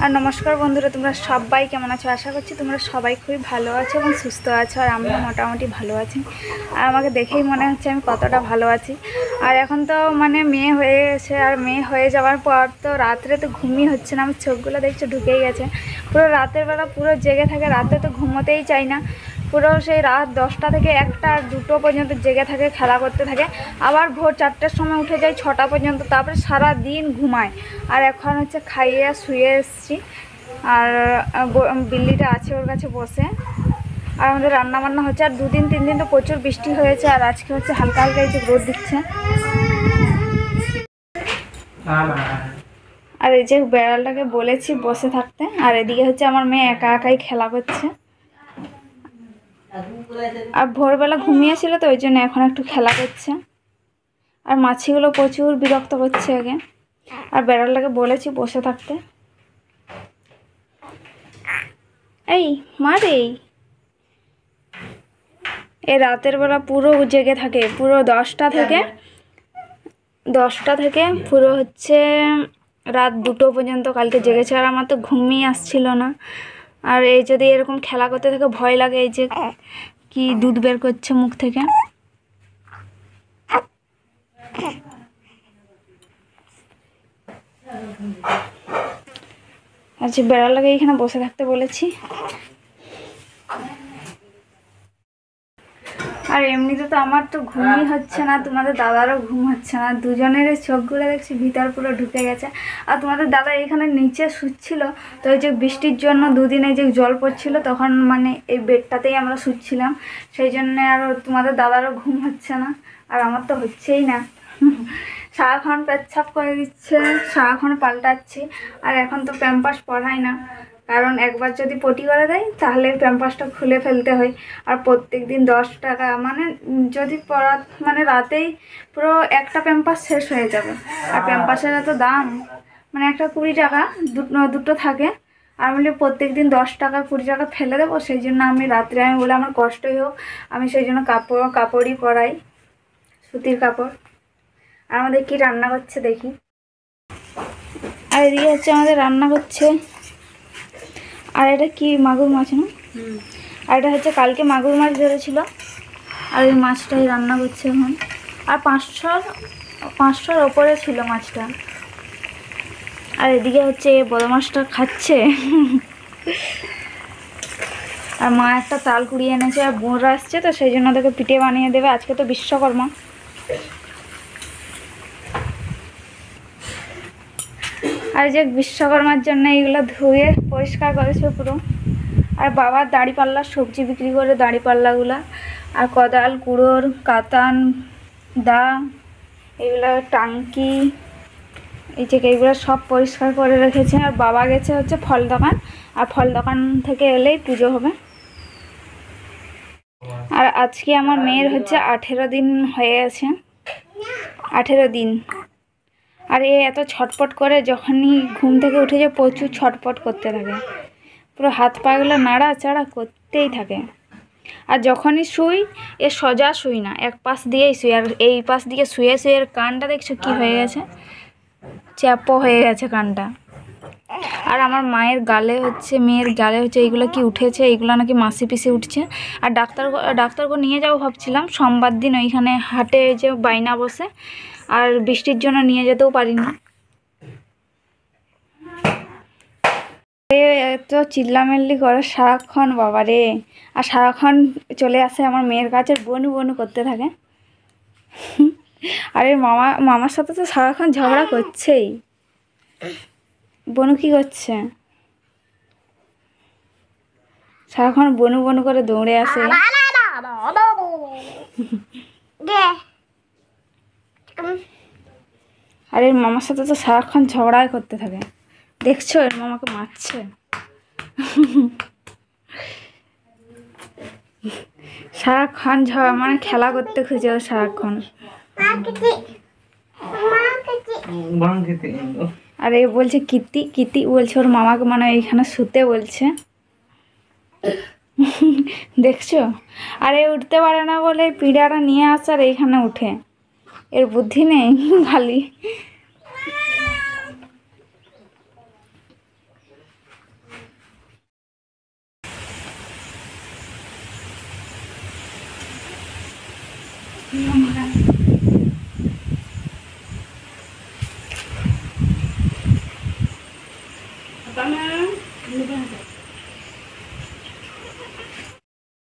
আর নমস্কার বন্ধুরা, তোমরা সবাই কেমন আছো? আশা করছি তোমরা সবাই খুবই ভালো আছো এবং সুস্থ আছো। আর আমিও মোটামুটি ভালো আছি। আর আমাকে দেখেই মনে হচ্ছে আমি কতটা ভালো আছি। আর এখন তো মেয়ে হয়ে গেছে, আর মেয়ে হয়ে যাওয়ার পর তো রাত্রে তো ঘুমই হচ্ছে না। আমার চোখগুলো দেখছো ঢুকেই গেছে। পুরো রাতের বেলা পুরো জেগে থাকে, রাতে তো ঘুমোতেই চাই না। পুরো সেই রাত 10টা থেকে 1টা 2টো পর্যন্ত জেগে থাকে, খেলা করতে থাকে। আবার ভোর 4টার সময় উঠে যায় 6টা পর্যন্ত, তারপরে সারা দিন ঘুমায়। আর এখন হচ্ছে খাইয়ে শুয়ে এসছি। আর বিল্লিটা আছে ওর কাছে বসে। আর আমাদের রান্না বান্না হচ্ছে। আর 2-3 দিন তো প্রচুর বৃষ্টি হয়েছে, আর আজকে হচ্ছে হালকা হালকা এই যে রোদ দিচ্ছে। আর এই যে বেড়ালটাকে বলেছি বসে থাকতে, আর এদিকে হচ্ছে আমার মেয়ে একা একাই খেলা করছে। আর ভোরবেলা ঘুমিয়েছিল তো ওই জন্য এখন একটু খেলা করছে। আর মাছিগুলো প্রচুর বিরক্ত করছে আগে। আর বেড়ালটাকে বলেছি বসে থাকতে। এই মারে, এই রাতের বেলা পুরো জেগে থাকে, পুরো 10টা থেকে পুরো হচ্ছে রাত 2টো পর্যন্ত কালকে জেগেছে। আর আমার তো ঘুমই আসছিল না। আর এই যদি এরকম খেলা করতে থাকে ভয় লাগে। এই যে কি দুধ বের করছে মুখ থেকে। আচ্ছা, বেড়ালটাকে এখানে বসে থাকতে বলেছি। আর এমনিতে তো আমার তো ঘুমই হচ্ছে না, তোমাদের দাদারও ঘুম হচ্ছে না। দুজনের চোখগুলো দেখছি ভিতর পুরো ঢুকে গেছে। আর তোমাদের দাদা এখানে নিচে শুচ্ছিল, তো ওই যে বৃষ্টির জন্য দুদিন এই যে জল পড়ছিল, তখন এই বেডটাতেই আমরা শুচ্ছিলাম। সেই জন্যে আর তোমাদের দাদারও ঘুম হচ্ছে না, আর আমার তো হচ্ছেই না। সারাক্ষণ পেচ্ছাপ করে দিচ্ছে, সারাক্ষণ পাল্টাচ্ছি। আর এখন তো প্যাম্পাস পরাই না, কারণ একবার যদি পটি করে দেয় তাহলে প্যাম্পাসটা খুলে ফেলতে হয়। আর প্রত্যেক দিন 10 টাকা, যদি পড়া রাতেই পুরো একটা প্যাম্পাস শেষ হয়ে যাবে। আর প্যাম্পাসের এত দাম, একটা 20 টাকা দুটো থাকে। আর প্রত্যেক দিন 10 টাকা 20 টাকা ফেলে দেবো। সেই জন্য আমি রাত্রে বলে আমার কষ্টই হোক, আমি সেই জন্য কাপড়ই পরাই, সুতির কাপড়। আর আমাদের কি রান্না করছে দেখি। আর এদিকে হচ্ছে আমাদের রান্না করছে। আর এটা কি মাগুর মাছ না? আর এটা হচ্ছে কালকে মাগুর মাছ ধরেছিল, আর এই মাছটাই রান্না করছে এখন। আর 500-500-র ওপরে ছিল মাছটা। আর এদিকে হচ্ছে বড় মাছটা খাচ্ছে। আর মা একটা তাল কুড়িয়ে এনেছে, আর বোনরা আসছে তো সেই জন্য ওদেরকে পিঠে বানিয়ে দেবে। আজকে তো বিশ্বকর্মা। আর যে বিশ্বকর্মার জন্য এইগুলো ধুয়ে পরিষ্কার করেছে পুরো। আর বাবার দাঁড়িপাল্লার সবজি বিক্রি করে দাঁড়িপাল্লাগুলো, আর কোদাল, কুড়োর, কাতান, দা, এগুলো টাঙ্কি, এই যে এইগুলো সব পরিষ্কার করে রেখেছে। আর বাবা গেছে হচ্ছে ফল দোকান, আর ফল দোকান থেকে এলেই পুজো হবে। আর আজকে আমার মেয়ের হচ্ছে 18 দিন হয়ে গেছে, 18 দিন। আর এ এত ছটপট করে, যখনই ঘুম থেকে উঠে যায় প্রচুর ছটপট করতে থাকে, পুরো হাত পাগুলো নাড়াচাড়া করতেই থাকে। আর যখনই শুই, এ সোজা শুই না, এক পাশ দিয়েই শুই। আর এই পাশ দিকে শুয়ে শুয়ে এর কানটা দেখছো কি হয়ে গেছে, চ্যাপো হয়ে গেছে কানটা। আর আমার মেয়ের গালে হচ্ছে এইগুলো কি উঠেছে, এইগুলো নাকি মাসি পিসি উঠছে। আর ডাক্তারকে নিয়ে যাবো ভাবছিলাম সোমবার দিন, ওইখানে হাটে যে বাইনা বসে। আর বৃষ্টির জন্য নিয়ে যেতেও পারিনি। এত চিল্লামিল্লি করে সারাক্ষণ, বাবা রে। আর সারাক্ষণ চলে আসে আমার মেয়ের কাছে, বনু বনু করতে থাকে। আর এর মামার সাথে তো সারাক্ষণ ঝগড়া করছেই। বনু কি করছে? সারাক্ষণ বনু বনু করে দৌড়ে আসে। আর এর মামার সাথে তো সারাক্ষণ ঝগড়াই করতে থাকে। দেখছো এর মামাকে মারছে। সারাক্ষণ খেলা করতে খুঁজে ও সারাক্ষণ। আর এ বলছে কিতি কিতি বলছে, ওর মামাকে এইখানে শুতে বলছে। দেখছো? আর এ উঠতে পারে না বলে পিড়াটা নিয়ে আসে আর এইখানে উঠে। এর বুদ্ধি নেই খালি। Apa mah? Ini berapa?